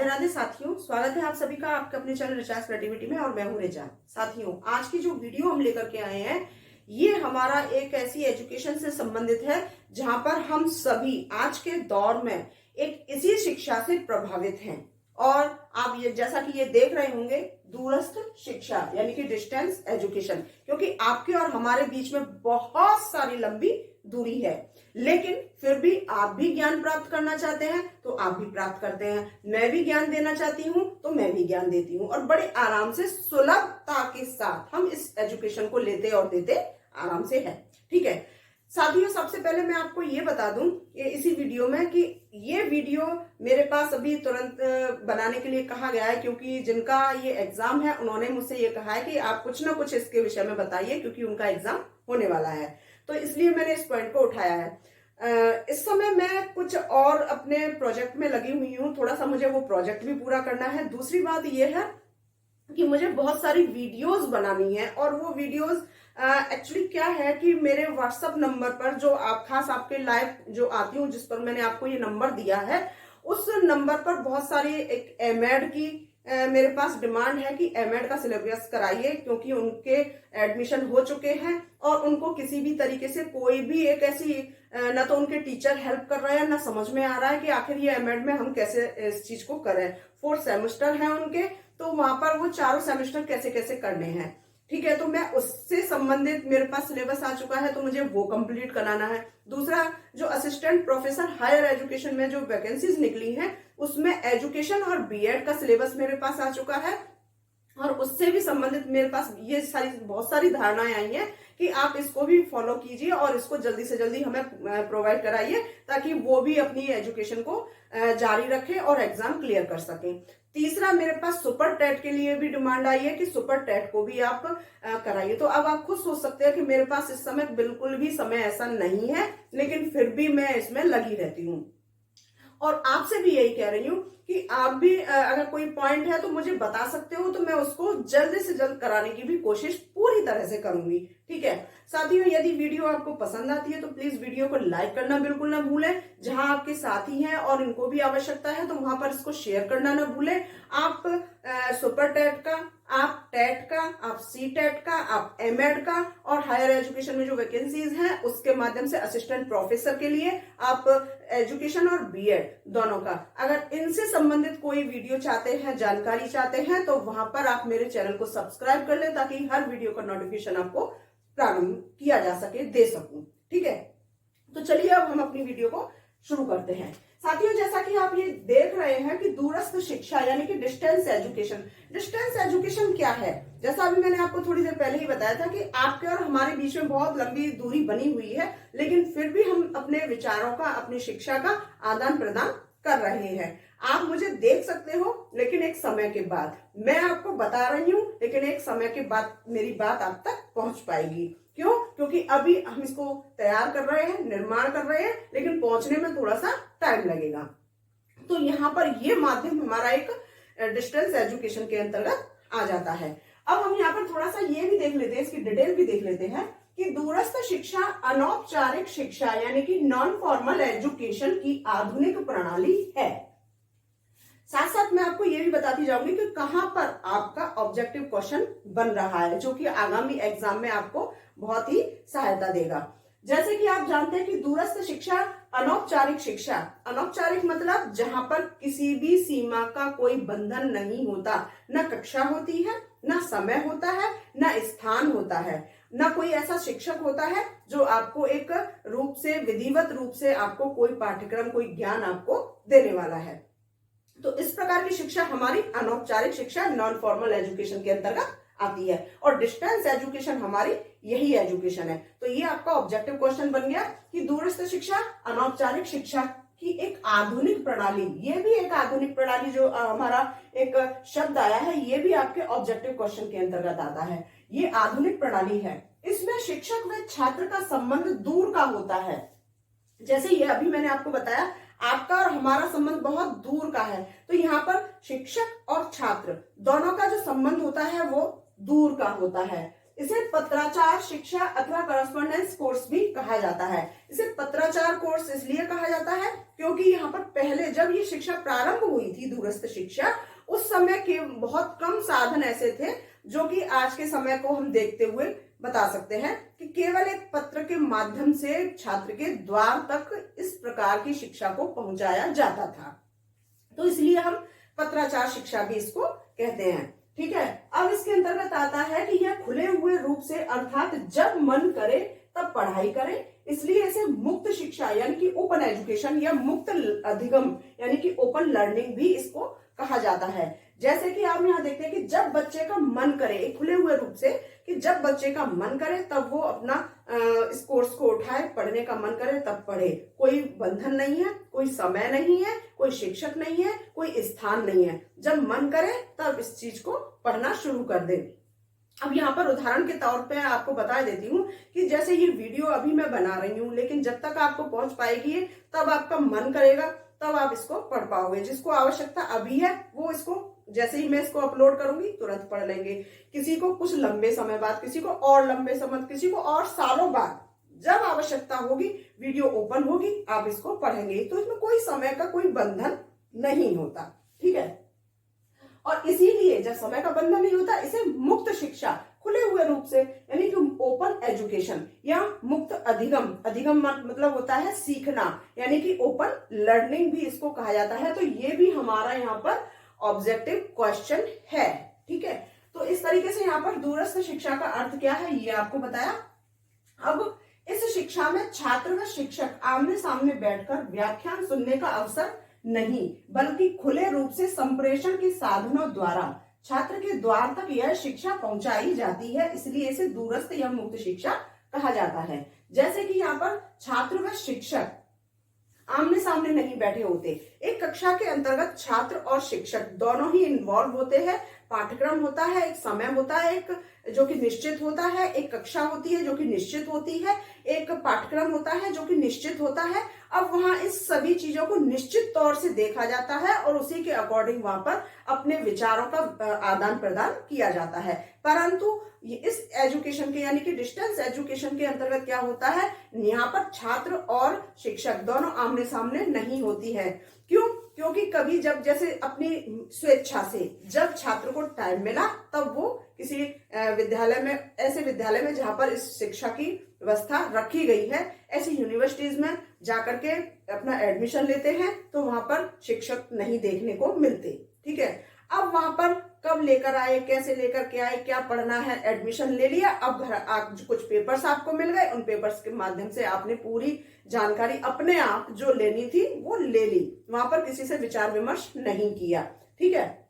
राधे राधे साथियों, स्वागत है आप सभी का आपके अपने चैनल रिचार्ज क्रिएटिविटी में। और मैं हूं रिचा। साथियों, आज की जो वीडियो हम लेकर के आए हैं ये हमारा एक ऐसी एजुकेशन से संबंधित है जहां पर हम सभी आज के दौर में एक इसी शिक्षा से प्रभावित हैं। और आप ये जैसा कि ये देख रहे होंगे, दूरस्थ शिक्षा यानी कि डिस्टेंस एजुकेशन, क्योंकि आपके और हमारे बीच में बहुत सारी लंबी दूरी है, लेकिन फिर भी आप भी ज्ञान प्राप्त करना चाहते हैं तो आप भी प्राप्त करते हैं, मैं भी ज्ञान देना चाहती हूं तो मैं भी ज्ञान देती हूं, और बड़े आराम से सुलभता के साथ हम इस एजुकेशन को लेते और देते आराम से है। ठीक है साथियों, सबसे पहले मैं आपको ये बता दूं इसी वीडियो में कि ये वीडियो मेरे पास अभी तुरंत बनाने के लिए कहा गया है, क्योंकि जिनका ये एग्जाम है उन्होंने मुझसे ये कहा है कि आप कुछ ना कुछ इसके विषय में बताइए, क्योंकि उनका एग्जाम होने वाला है, तो इसलिए मैंने इस पॉइंट को उठाया है। इस समय मैं कुछ और अपने प्रोजेक्ट में लगी हुई हूँ, थोड़ा सा मुझे वो प्रोजेक्ट भी पूरा करना है। दूसरी बात ये है कि मुझे बहुत सारी वीडियोस बनानी है, और वो वीडियोस एक्चुअली क्या है कि मेरे व्हाट्सएप नंबर पर जो आप खास आपके लाइव जो आती हूँ, जिस पर मैंने आपको ये नंबर दिया है, उस नंबर पर बहुत सारी एक एमएड की मेरे पास डिमांड है कि एमएड का सिलेबस कराइए, क्योंकि उनके एडमिशन हो चुके हैं और उनको किसी भी तरीके से कोई भी एक ऐसी ना तो उनके टीचर हेल्प कर रहे हैं, ना समझ में आ रहा है कि आखिर ये एमएड में हम कैसे इस चीज को करें। 4 सेमेस्टर है उनके, तो वहां पर वो 4 सेमेस्टर कैसे कैसे करने हैं। ठीक है, तो मैं उससे संबंधित मेरे पास सिलेबस आ चुका है, तो मुझे वो कंप्लीट कराना है। दूसरा, जो असिस्टेंट प्रोफेसर हायर एजुकेशन में जो वैकेंसीज निकली हैं, उसमें एजुकेशन और बीएड का सिलेबस मेरे पास आ चुका है, और उससे भी संबंधित मेरे पास ये बहुत सारी धारणाएं आई हैं कि आप इसको भी फॉलो कीजिए और इसको जल्दी से जल्दी हमें प्रोवाइड कराइए, ताकि वो भी अपनी एजुकेशन को जारी रखें और एग्जाम क्लियर कर सकें। तीसरा, मेरे पास सुपर टेट के लिए भी डिमांड आई है कि सुपर टेट को भी आप कराइए। तो अब आप खुद सोच सकते हैं कि मेरे पास इस समय बिल्कुल भी समय ऐसा नहीं है, लेकिन फिर भी मैं इसमें लगी रहती हूँ। और आपसे भी यही कह रही हूँ कि आप भी अगर कोई पॉइंट है तो मुझे बता सकते हो, तो मैं उसको जल्द से जल्द कराने की भी कोशिश पूरी तरह से करूंगी। ठीक है साथियों, यदि वीडियो आपको पसंद आती है तो प्लीज वीडियो को लाइक करना बिल्कुल ना भूलें। जहां आपके साथी हैं और इनको भी आवश्यकता है तो वहां पर इसको शेयर करना ना भूलें। आप सुपर टेट का, आप टेट का, आप सी टेट का, आप एमएड का, और हायर एजुकेशन में जो वैकेंसीज हैं उसके माध्यम से असिस्टेंट प्रोफेसर के लिए आप एजुकेशन और बीएड दोनों का, अगर इनसे संबंधित कोई वीडियो चाहते हैं, जानकारी चाहते हैं, तो वहां पर आप मेरे चैनल को सब्सक्राइब कर लें, ताकि हर वीडियो का नोटिफिकेशन आपको प्रारंभ किया जा सके, दे सकूं। ठीक है, तो चलिए अब हम अपनी वीडियो को शुरू करते हैं। साथियों, जैसा कि आप ये देख रहे हैं कि दूरस्थ शिक्षा यानी कि डिस्टेंस एजुकेशन। डिस्टेंस एजुकेशन क्या है? जैसा अभी मैंने आपको थोड़ी देर पहले ही बताया था कि आपके और हमारे बीच में बहुत लंबी दूरी बनी हुई है, लेकिन फिर भी हम अपने विचारों का, अपनी शिक्षा का आदान प्रदान कर रहे हैं। आप मुझे देख सकते हो, लेकिन एक समय के बाद मैं आपको बता रही हूं, लेकिन एक समय के बाद मेरी बात आप तक पहुंच पाएगी। क्यों? क्योंकि अभी हम इसको तैयार कर रहे हैं, निर्माण कर रहे हैं, लेकिन पहुंचने में थोड़ा सा टाइम लगेगा। तो यहाँ पर ये माध्यम हमारा एक डिस्टेंस एजुकेशन के अंतर्गत आ जाता है। अब हम यहाँ पर थोड़ा सा ये भी देख लेते हैं, इसकी डिटेल भी देख लेते हैं कि दूरस्थ शिक्षा अनौपचारिक शिक्षा यानी कि नॉन फॉर्मल एजुकेशन की आधुनिक प्रणाली है। साथ साथ मैं आपको ये भी बताती जाऊंगी कि कहां पर आपका ऑब्जेक्टिव क्वेश्चन बन रहा है, जो कि आगामी एग्जाम में आपको बहुत ही सहायता देगा। जैसे कि आप जानते हैं कि दूरस्थ शिक्षा अनौपचारिक शिक्षा, अनौपचारिक मतलब जहां पर किसी भी सीमा का कोई बंधन नहीं होता, न कक्षा होती है, न समय होता है, न स्थान होता है, न कोई ऐसा शिक्षक होता है जो आपको एक रूप से, विधिवत रूप से आपको कोई पाठ्यक्रम, कोई ज्ञान आपको देने वाला है। तो इस प्रकार की शिक्षा हमारी अनौपचारिक शिक्षा, नॉन फॉर्मल एजुकेशन के अंतर्गत आती है, और डिस्टेंस एजुकेशन हमारी यही एजुकेशन है। तो ये आपका ऑब्जेक्टिव क्वेश्चन बन गया कि दूरस्थ शिक्षा अनौपचारिक शिक्षा की एक आधुनिक प्रणाली, ये भी एक आधुनिक प्रणाली जो हमारा एक शब्द आया है, ये भी आपके ऑब्जेक्टिव क्वेश्चन के अंतर्गत आता है। ये आधुनिक प्रणाली है, इसमें शिक्षक व छात्र का संबंध दूर का होता है। जैसे ये अभी मैंने आपको बताया, आपका और हमारा संबंध बहुत दूर का है, तो यहाँ पर शिक्षक और छात्र दोनों का जो संबंध होता है वो दूर का होता है। इसे पत्राचार शिक्षा अथवा करस्पॉन्डेंस कोर्स भी कहा जाता है। इसे पत्राचार कोर्स इसलिए कहा जाता है क्योंकि यहाँ पर पहले जब ये शिक्षा प्रारंभ हुई थी, दूरस्थ शिक्षा, उस समय के बहुत कम साधन ऐसे थे जो कि आज के समय को हम देखते हुए बता सकते हैं कि केवल एक पत्र के माध्यम से छात्र के द्वार तक इस प्रकार की शिक्षा को पहुंचाया जाता था। तो इसलिए हम पत्राचार शिक्षा भी इसको कहते हैं। ठीक है, अब इसके अंतर्गत आता है कि यह खुले हुए रूप से अर्थात जब मन करे तब पढ़ाई करें, इसलिए इसे मुक्त शिक्षा यानी कि ओपन एजुकेशन या मुक्त अधिगम यानी कि ओपन लर्निंग भी इसको कहा जाता है। जैसे कि आप यहाँ देखते हैं कि जब बच्चे का मन करे, एक खुले हुए रूप से कि जब बच्चे का मन करे तब वो अपना इस कोर्स को उठाए, पढ़ने का मन करे तब पढ़े, कोई बंधन नहीं है, कोई समय नहीं है, कोई शिक्षक नहीं है, कोई स्थान नहीं है, जब मन करे तब इस चीज को पढ़ना शुरू कर दे। अब यहाँ पर उदाहरण के तौर पे आपको बता देती हूँ कि जैसे ये वीडियो अभी मैं बना रही हूँ, लेकिन जब तक आपको पहुंच पाएगी तब आपका मन करेगा तब आप इसको पढ़ पाओगे। जिसको आवश्यकता अभी है वो इसको जैसे ही मैं इसको अपलोड करूंगी तुरंत पढ़ लेंगे, किसी को कुछ लंबे समय बाद, किसी को और लंबे समय, किसी को और सालों बाद, जब आवश्यकता होगी वीडियो ओपन होगी आप इसको पढ़ेंगे। तो इसमें कोई समय का कोई बंधन नहीं होता। ठीक है, और इसीलिए जब समय का बंधन नहीं होता इसे मुक्त शिक्षा, खुले हुए रूप से यानी कि ओपन एजुकेशन या मुक्त अधिगम, अधिगम मतलब होता है सीखना, यानी कि ओपन लर्निंग भी इसको कहा जाता है। तो ये भी हमारा यहाँ पर ऑब्जेक्टिव क्वेश्चन है। ठीक है, तो इस तरीके से यहाँ पर दूरस्थ शिक्षा का अर्थ क्या है ये आपको बताया। अब इस शिक्षा में छात्र व शिक्षक आमने सामने बैठकर व्याख्यान सुनने का अवसर नहीं, बल्कि खुले रूप से संप्रेषण के साधनों द्वारा छात्र के द्वार तक यह शिक्षा पहुंचाई जाती है, इसलिए इसे दूरस्थ या मुक्त शिक्षा कहा जाता है। जैसे कि यहाँ पर छात्र व शिक्षक आमने सामने नहीं बैठे होते, एक कक्षा के अंतर्गत छात्र और शिक्षक दोनों ही इन्वॉल्व होते हैं। पाठ्यक्रम होता है, एक समय होता है, एक जो कि निश्चित होता है, एक कक्षा होती है जो कि निश्चित होती है, एक पाठ्यक्रम होता है जो कि निश्चित होता है। अब वहां इस सभी चीजों को निश्चित तौर से देखा जाता है और उसी के अकॉर्डिंग वहां पर अपने विचारों का आदान प्रदान किया जाता है। परंतु इस एजुकेशन के यानी कि डिस्टेंस एजुकेशन के अंतर्गत क्या होता है, यहाँ पर छात्र और शिक्षक दोनों आमने सामने नहीं होती है। क्यों? क्योंकि कभी जब जैसे अपनी स्वेच्छा से जब छात्र को टाइम मिला तब वो किसी विद्यालय में, ऐसे विद्यालय में जहां पर इस शिक्षा की व्यवस्था रखी गई है, ऐसी यूनिवर्सिटीज में जाकर के अपना एडमिशन लेते हैं, तो वहां पर शिक्षक नहीं देखने को मिलते। ठीक है, अब वहां पर कब लेकर आए, कैसे लेकर के आए, क्या पढ़ना है, एडमिशन ले लिया, अब घर कुछ पेपर्स आपको मिल गए, उन पेपर्स के माध्यम से आपने पूरी जानकारी अपने आप जो लेनी थी वो ले ली, वहां पर किसी से विचार विमर्श नहीं किया। ठीक है,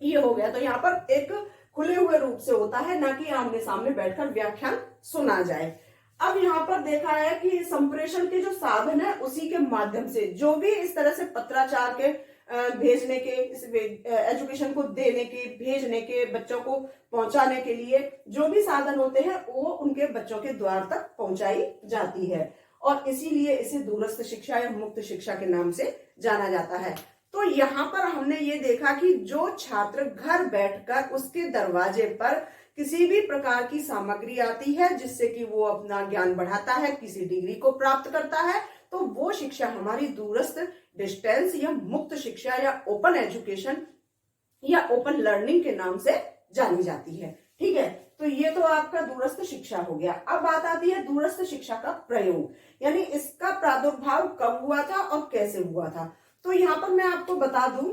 ये हो गया। तो यहाँ पर एक खुले हुए रूप से होता है, ना कि आमने सामने बैठकर व्याख्यान सुना जाए। अब यहाँ पर देखा है कि संप्रेषण के जो साधन है उसी के माध्यम से जो भी इस तरह से पत्राचार के भेजने के, इस एजुकेशन को देने के, भेजने के, बच्चों को पहुंचाने के लिए जो भी साधन होते हैं वो उनके बच्चों के द्वार तक पहुंचाई जाती है, और इसीलिए इसे दूरस्थ शिक्षा या मुक्त शिक्षा के नाम से जाना जाता है। तो यहाँ पर हमने ये देखा कि जो छात्र घर बैठकर उसके दरवाजे पर किसी भी प्रकार की सामग्री आती है जिससे कि वो अपना ज्ञान बढ़ाता है, किसी डिग्री को प्राप्त करता है, तो वो शिक्षा हमारी दूरस्थ डिस्टेंस या मुक्त शिक्षा या ओपन एजुकेशन या ओपन लर्निंग के नाम से जानी जाती है। ठीक है, तो ये तो आपका दूरस्थ शिक्षा हो गया। अब बात आती है दूरस्थ शिक्षा का प्रयोग, यानी इसका प्रादुर्भाव कब हुआ था और कैसे हुआ था। तो यहाँ पर मैं आपको बता दूं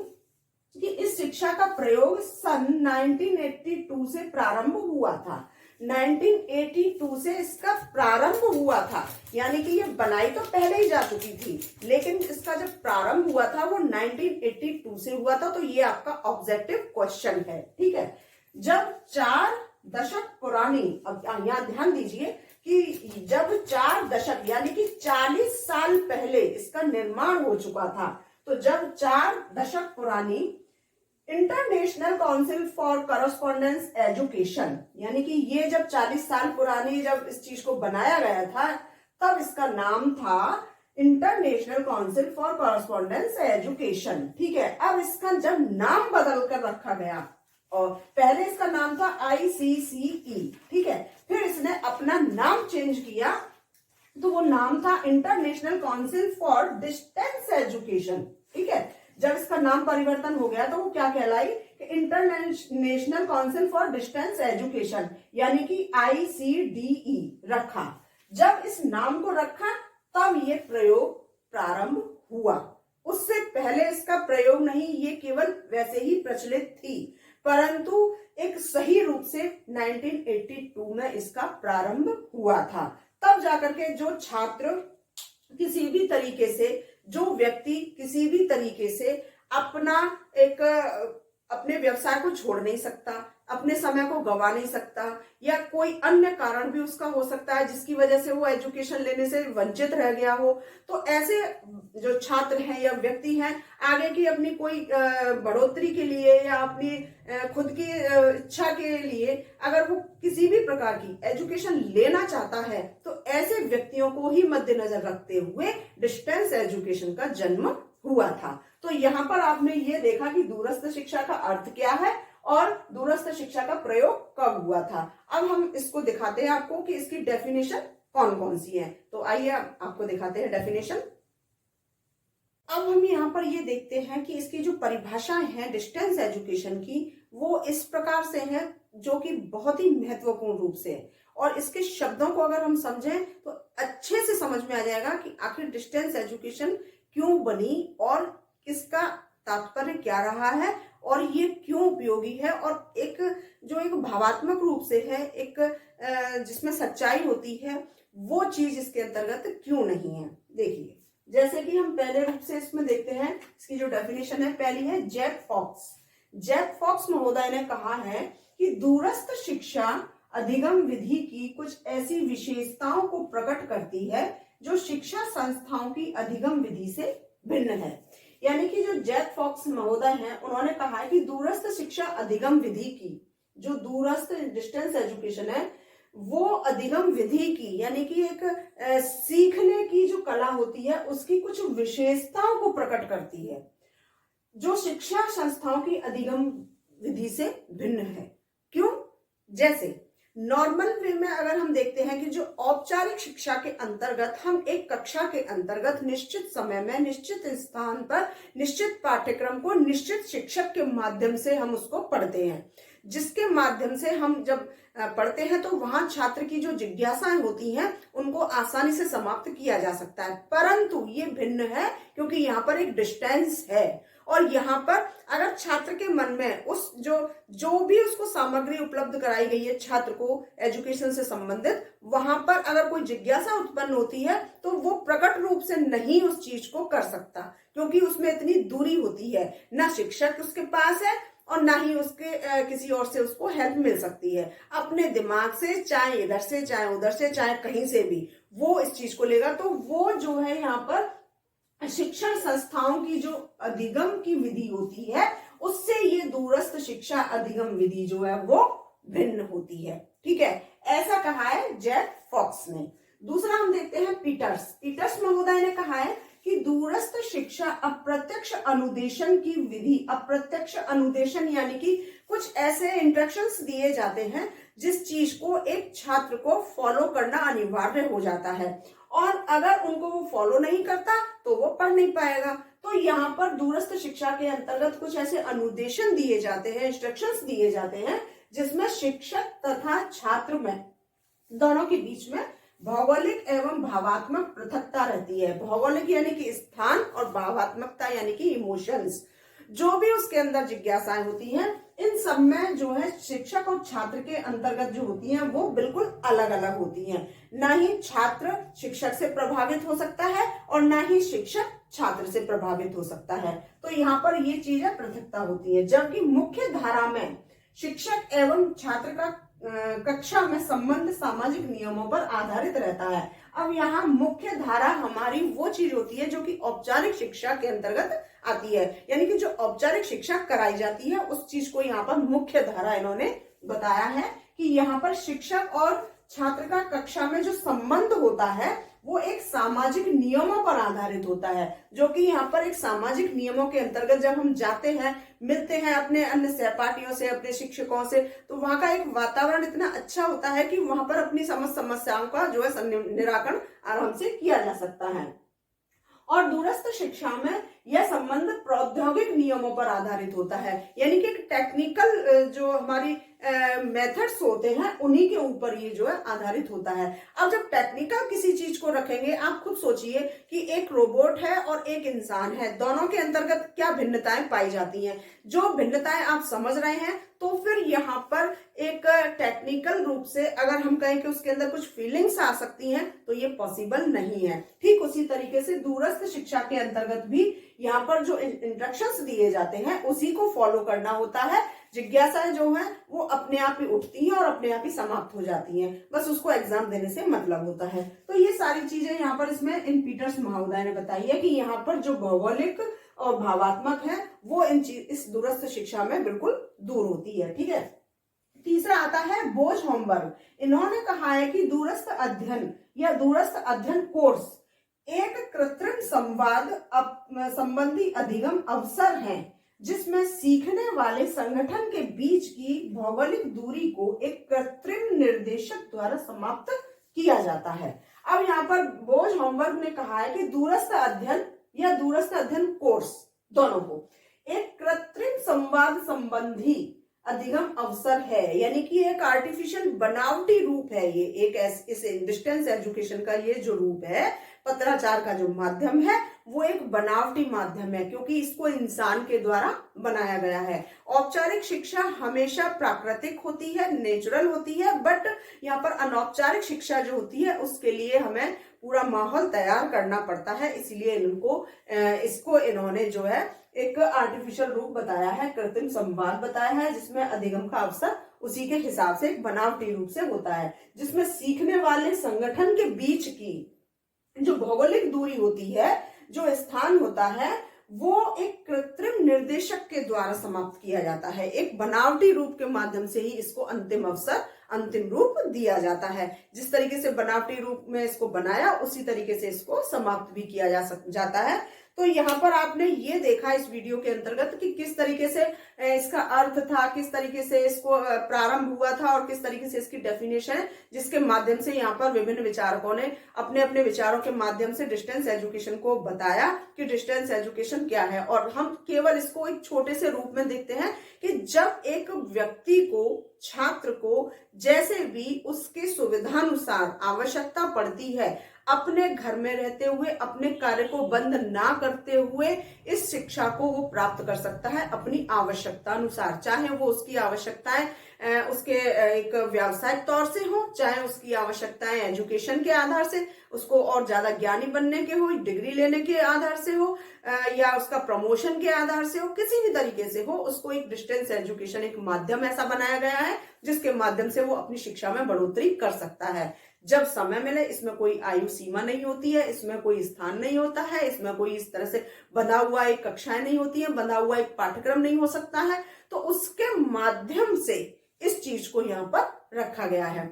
कि इस शिक्षा का प्रयोग सन 1982 से प्रारंभ हुआ था। 1982 से इसका प्रारंभ हुआ था, यानी कि ये बनाई तो पहले ही जा चुकी थी, लेकिन इसका जब प्रारंभ हुआ था वो 1982 से हुआ था। तो ये आपका ऑब्जेक्टिव क्वेश्चन है। ठीक है, जब 4 दशक पुरानी, अब यहाँ ध्यान दीजिए कि जब 4 दशक यानी कि 40 साल पहले इसका निर्माण हो चुका था, तो जब 4 दशक पुरानी international council for correspondence education, यानी कि ये जब 40 साल पुरानी जब इस चीज को बनाया गया था तब इसका नाम था international council for correspondence education. ठीक है, अब इसका जब नाम बदल कर रखा गया और पहले इसका नाम था ICCE, ठीक है। फिर इसने अपना नाम चेंज किया, तो वो नाम था international council for distance education, ठीक है। जब इसका नाम परिवर्तन हो गया तो वो क्या कहलाई, international council for distance education, यानी कि ICDE रखा। जब इस नाम को रखा तब ये प्रयोग प्रारंभ हुआ। उससे पहले इसका प्रयोग नहीं, ये केवल वैसे ही प्रचलित थी, परंतु एक सही रूप से 1982 में इसका प्रारंभ हुआ था। तब जाकर के जो छात्र किसी भी तरीके से, जो व्यक्ति किसी भी तरीके से अपने व्यवसाय को छोड़ नहीं सकता, अपने समय को गंवा नहीं सकता, या कोई अन्य कारण भी उसका हो सकता है जिसकी वजह से वो एजुकेशन लेने से वंचित रह गया हो, तो ऐसे जो छात्र हैं या व्यक्ति हैं, आगे की अपनी कोई बढ़ोतरी के लिए या अपनी खुद की इच्छा के लिए अगर वो किसी भी प्रकार की एजुकेशन लेना चाहता है, तो ऐसे व्यक्तियों को ही मद्देनजर रखते हुए डिस्टेंस एजुकेशन का जन्म हुआ था। तो यहाँ पर आपने ये देखा कि दूरस्थ शिक्षा का अर्थ क्या है और दूरस्थ शिक्षा का प्रयोग कब हुआ था। अब हम इसको दिखाते हैं आपको कि इसकी डेफिनेशन कौन कौन सी है। तो आइए आपको दिखाते हैं डेफिनेशन। अब हम यहाँ पर ये देखते हैं कि इसकी जो परिभाषाएं हैं डिस्टेंस एजुकेशन की, वो इस प्रकार से है जो कि बहुत ही महत्वपूर्ण रूप से है, और इसके शब्दों को अगर हम समझें तो अच्छे से समझ में आ जाएगा कि आखिर डिस्टेंस एजुकेशन क्यों बनी और इसका तात्पर्य क्या रहा है और ये क्यों उपयोगी है, और एक भावात्मक रूप से है, एक जिसमें सच्चाई होती है, वो चीज इसके अंतर्गत क्यों नहीं है। देखिए, जैसे कि हम पहले रूप से इसमें देखते हैं, इसकी जो डेफिनेशन है पहली है जैक फॉक्स महोदय ने कहा है कि दूरस्थ शिक्षा अधिगम विधि की कुछ ऐसी विशेषताओं को प्रकट करती है जो शिक्षा संस्थाओं की अधिगम विधि से भिन्न है। यानी कि जो जैक फॉक्स महोदय हैं, उन्होंने कहा है कि दूरस्थ शिक्षा अधिगम विधि की, जो दूरस्थ डिस्टेंस एजुकेशन है, वो अधिगम विधि की, यानी कि एक सीखने की जो कला होती है उसकी कुछ विशेषताओं को प्रकट करती है जो शिक्षा संस्थाओं की अधिगम विधि से भिन्न है। क्यों? जैसे नॉर्मल वे में अगर हम देखते हैं कि जो औपचारिक शिक्षा के अंतर्गत हम एक कक्षा के अंतर्गत निश्चित समय में निश्चित स्थान पर निश्चित पाठ्यक्रम को निश्चित शिक्षक के माध्यम से हम उसको पढ़ते हैं, जिसके माध्यम से हम जब पढ़ते हैं तो वहां छात्र की जो जिज्ञासाएं होती हैं उनको आसानी से समाप्त किया जा सकता है। परंतु ये भिन्न है क्योंकि यहाँ पर एक डिस्टेंस है, और यहाँ पर अगर छात्र के मन में उस जो भी उसको सामग्री उपलब्ध कराई गई है छात्र को एजुकेशन से संबंधित, वहां पर अगर कोई जिज्ञासा उत्पन्न होती है तो वो प्रकट रूप से नहीं उस चीज को कर सकता, क्योंकि उसमें इतनी दूरी होती है, ना शिक्षक उसके पास है और ना ही उसके किसी और से उसको हेल्प मिल सकती है। अपने दिमाग से, चाहे इधर से चाहे उधर से चाहे कहीं से भी वो इस चीज को लेगा। तो वो जो है यहाँ पर शिक्षण संस्थाओं की जो अधिगम की विधि होती है उससे ये दूरस्थ शिक्षा अधिगम विधि जो है वो भिन्न होती है। ठीक है, ऐसा कहा है जैक फॉक्स ने। दूसरा हम देखते हैं पीटर्स महोदय ने कहा है कि दूरस्थ शिक्षा अप्रत्यक्ष अनुदेशन की विधि, अप्रत्यक्ष अनुदेशन यानी कि कुछ ऐसे इंस्ट्रक्शंस दिए जाते हैं जिस चीज को एक छात्र को फॉलो करना अनिवार्य हो जाता है, और अगर उनको वो फॉलो नहीं करता तो वो पढ़ नहीं पाएगा। तो यहाँ पर दूरस्थ शिक्षा के अंतर्गत कुछ ऐसे अनुदेशन दिए जाते हैं, इंस्ट्रक्शंस दिए जाते हैं जिसमें शिक्षक तथा छात्र में दोनों के बीच में भौगोलिक एवं भावात्मक पृथकता रहती है। भौगोलिक यानी कि स्थान और भावात्मकता यानी कि इमोशंस, जो भी उसके अंदर जिज्ञासाएं होती हैं, इन सब में जो है शिक्षक और छात्र के अंतर्गत जो होती हैं वो बिल्कुल अलग अलग होती हैं। ना ही छात्र शिक्षक से प्रभावित हो सकता है और ना ही शिक्षक छात्र से प्रभावित हो सकता है। तो यहाँ पर ये चीजें पृथकता होती है, जबकि मुख्य धारा में शिक्षक एवं छात्र का कक्षा में संबंध सामाजिक नियमों पर आधारित रहता है। अब यहाँ मुख्य धारा हमारी वो चीज होती है जो कि औपचारिक शिक्षा के अंतर्गत आती है, यानी कि जो औपचारिक शिक्षा कराई जाती है उस चीज को यहाँ पर मुख्य धारा इन्होंने बताया है कि यहाँ पर शिक्षक और छात्र का कक्षा में जो संबंध होता है वो एक सामाजिक नियमों पर आधारित होता है, जो कि यहाँ पर एक सामाजिक नियमों के अंतर्गत जब हम जाते हैं, मिलते हैं अपने अन्य सहपाठियों से, अपने शिक्षकों से, तो वहां का एक वातावरण इतना अच्छा होता है कि वहां पर अपनी समस्याओं का जो है निराकरण आराम से किया जा सकता है। और दूरस्थ शिक्षा में यह संबंध प्रौद्योगिक नियमों पर आधारित होता है, यानी कि टेक्निकल जो हमारी मेथड्स होते हैं उन्हीं के ऊपर ये जो है आधारित होता है। अब जब टेक्निकल किसी चीज को रखेंगे, आप खुद सोचिए कि एक रोबोट है और एक इंसान है, दोनों के अंतर्गत क्या भिन्नताएं पाई जाती हैं। जो भिन्नताएं आप समझ रहे हैं, तो फिर यहाँ पर एक टेक्निकल रूप से अगर हम कहें कि उसके अंदर कुछ फीलिंग्स आ सकती हैं, तो ये पॉसिबल नहीं है। ठीक उसी तरीके से दूरस्थ शिक्षा के अंतर्गत भी यहाँ पर जो इंस्ट्रक्शंस दिए जाते हैं उसी को फॉलो करना होता है। जिज्ञासाएं जो है वो अपने आप ही उठती हैं और अपने आप ही समाप्त हो जाती हैं, बस उसको एग्जाम देने से मतलब होता है। तो ये सारी चीजें यहाँ पर इसमें इन पीटर्स महोदय ने बताई है कि यहाँ पर जो भौगोलिक और भावात्मक है वो इस दूरस्थ शिक्षा में बिल्कुल दूर होती है। ठीक है, तीसरा आता है बोझ होमवर्क। इन्होंने कहा है कि दूरस्थ अध्ययन या दूरस्थ अध्ययन कोर्स एक कृत्रिम संवाद संबंधी अधिगम अवसर है, जिसमें सीखने वाले संगठन के बीच की भौगोलिक दूरी को एक कृत्रिम निर्देशक द्वारा समाप्त किया जाता है। अब यहाँ पर बोझ होमवर्क ने कहा है कि दूरस्थ अध्ययन या दूरस्थ अध्ययन कोर्स दोनों को एक कृत्रिम संवाद संबंधी अधिगम अवसर है, यानी कि एक आर्टिफिशियल बनावटी रूप है। ये एक इसे डिस्टेंस एजुकेशन का ये जो रूप है, पत्राचार का जो माध्यम है, वो एक बनावटी माध्यम है, क्योंकि इसको इंसान के द्वारा बनाया गया है। औपचारिक शिक्षा हमेशा प्राकृतिक होती है, नेचुरल होती है, बट यहाँ पर अनौपचारिक शिक्षा जो होती है उसके लिए हमें पूरा माहौल तैयार करना पड़ता है। इसलिए इसको इन्होंने जो है एक आर्टिफिशियल रूप बताया है, कृत्रिम संवाद बताया है, जिसमें अधिगम का अवसर उसी के हिसाब से एक बनावटी रूप से होता है, जिसमें सीखने वाले संगठन के बीच की जो भौगोलिक दूरी होती है, जो स्थान होता है, वो एक कृत्रिम निर्देशक के द्वारा समाप्त किया जाता है। एक बनावटी रूप के माध्यम से ही इसको अंतिम रूप दिया जाता है। जिस तरीके से बनावटी रूप में इसको बनाया, उसी तरीके से इसको समाप्त भी किया जाता है। तो यहाँ पर आपने ये देखा इस वीडियो के अंतर्गत कि किस तरीके से इसका अर्थ था, किस तरीके से इसको प्रारंभ हुआ था और किस तरीके से इसकी डेफिनेशन है, जिसके माध्यम से यहाँ पर विभिन्न विचारकों ने अपने अपने विचारों के माध्यम से डिस्टेंस एजुकेशन को बताया कि डिस्टेंस एजुकेशन क्या है। और हम केवल इसको एक छोटे से रूप में देखते हैं कि जब एक व्यक्ति को, छात्र को जैसे भी उसके सुविधानुसार आवश्यकता पड़ती है, अपने घर में रहते हुए, अपने कार्य को बंद ना करते हुए इस शिक्षा को वो प्राप्त कर सकता है अपनी आवश्यकता अनुसार। चाहे वो उसकी आवश्यकताएं उसके एक व्यावसायिक तौर से हो, चाहे उसकी आवश्यकताएं एजुकेशन के आधार से, उसको और ज्यादा ज्ञानी बनने के हो, डिग्री लेने के आधार से हो, या उसका प्रमोशन के आधार से हो, किसी भी तरीके से हो, उसको एक डिस्टेंस एजुकेशन एक माध्यम ऐसा बनाया गया है जिसके माध्यम से वो अपनी शिक्षा में बढ़ोतरी कर सकता है जब समय मिले। इसमें कोई आयु सीमा नहीं होती है, इसमें कोई स्थान नहीं होता है, इसमें कोई इस तरह से बंधा हुआ एक कक्षाएं नहीं होती है, बंधा हुआ एक पाठ्यक्रम नहीं हो सकता है। तो उसके माध्यम से इस चीज को यहाँ पर रखा गया है।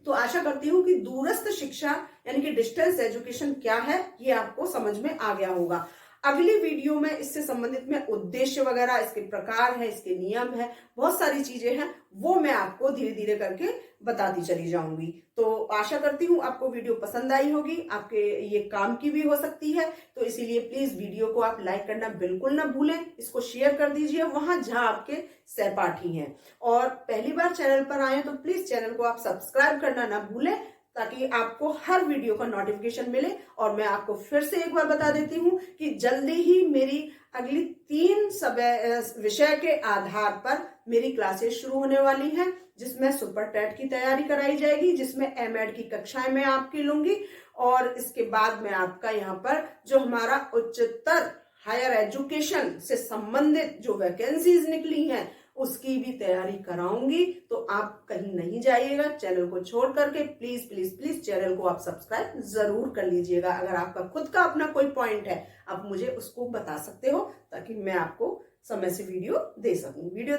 तो आशा करती हूँ कि दूरस्थ शिक्षा यानी कि डिस्टेंस एजुकेशन क्या है, ये आपको समझ में आ गया होगा। अगली वीडियो में इससे संबंधित में उद्देश्य वगैरह, इसके प्रकार है, इसके नियम है, बहुत सारी चीजें हैं, वो मैं आपको धीरे धीरे करके बताती चली जाऊंगी। तो आशा करती हूँ आपको वीडियो पसंद आई होगी, आपके ये काम की भी हो सकती है। तो इसीलिए प्लीज वीडियो को आप लाइक करना बिल्कुल ना भूलें, इसको शेयर कर दीजिए वहां जहां आपके सहपाठी हैं। और पहली बार चैनल पर आए तो प्लीज चैनल को आप सब्सक्राइब करना ना भूलें, ताकि आपको हर वीडियो का नोटिफिकेशन मिले। और मैं आपको फिर से एक बार बता देती हूँ कि जल्दी ही मेरी अगली 3 विषय के आधार पर मेरी क्लासेस शुरू होने वाली हैं, जिसमें सुपर टेट की तैयारी कराई जाएगी, जिसमें एमएड की कक्षाएं मैं आपकी लूंगी। और इसके बाद मैं आपका यहाँ पर जो हमारा उच्चतर हायर एजुकेशन से संबंधित जो वैकेंसीज निकली हैं उसकी भी तैयारी कराऊंगी। तो आप कहीं नहीं जाइएगा, चैनल को छोड़ करके प्लीज प्लीज प्लीज चैनल को आप सब्सक्राइब जरूर कर लीजिएगा। अगर आपका खुद का अपना कोई पॉइंट है, आप मुझे उसको बता सकते हो, ताकि मैं आपको समय से वीडियो दे सकूं। वीडियो